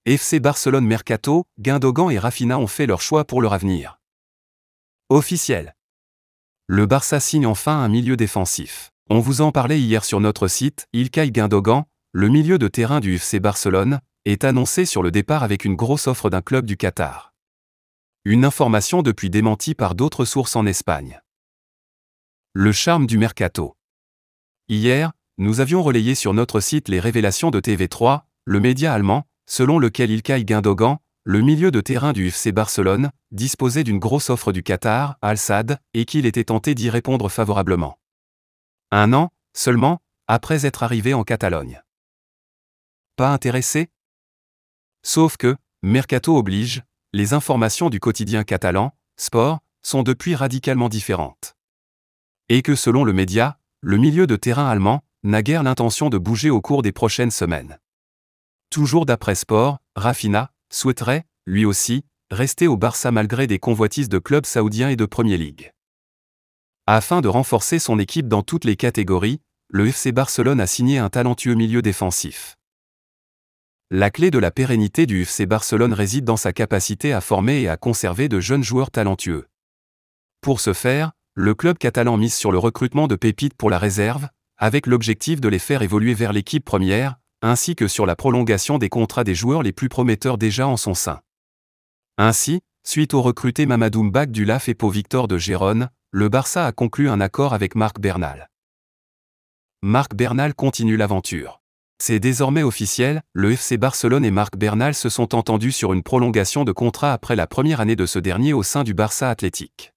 FC Barcelone Mercato, Gundogan et Raphinha ont fait leur choix pour leur avenir. Officiel. Le Barça signe enfin un milieu défensif. On vous en parlait hier sur notre site. İlkay Gundogan, le milieu de terrain du FC Barcelone, est annoncé sur le départ avec une grosse offre d'un club du Qatar. Une information depuis démentie par d'autres sources en Espagne. Le charme du mercato. Hier, nous avions relayé sur notre site les révélations de TV3, le média allemand, selon lequel İlkay Gundogan, le milieu de terrain du FC Barcelone, disposait d'une grosse offre du Qatar, Al Sadd, et qu'il était tenté d'y répondre favorablement. Un an, seulement, après être arrivé en Catalogne. Pas intéressé? Sauf que, mercato oblige, les informations du quotidien catalan, Sport, sont depuis radicalement différentes. Et que selon le média, le milieu de terrain allemand n'a guère l'intention de bouger au cours des prochaines semaines. Toujours d'après Sport, Raphinha souhaiterait, lui aussi, rester au Barça malgré des convoitises de clubs saoudiens et de Premier League. Afin de renforcer son équipe dans toutes les catégories, le FC Barcelone a signé un talentueux milieu défensif. La clé de la pérennité du FC Barcelone réside dans sa capacité à former et à conserver de jeunes joueurs talentueux. Pour ce faire, le club catalan mise sur le recrutement de pépites pour la réserve, avec l'objectif de les faire évoluer vers l'équipe première, ainsi que sur la prolongation des contrats des joueurs les plus prometteurs déjà en son sein. Ainsi, suite aux recrutés Mamadou Mbak du LAF et Pau Victor de Gérone, le Barça a conclu un accord avec Marc Bernal. Marc Bernal continue l'aventure. C'est désormais officiel, le FC Barcelone et Marc Bernal se sont entendus sur une prolongation de contrat après la première année de ce dernier au sein du Barça Athletic.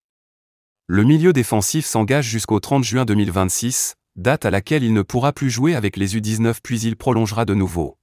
Le milieu défensif s'engage jusqu'au 30 juin 2026, date à laquelle il ne pourra plus jouer avec les U19 puis il prolongera de nouveau.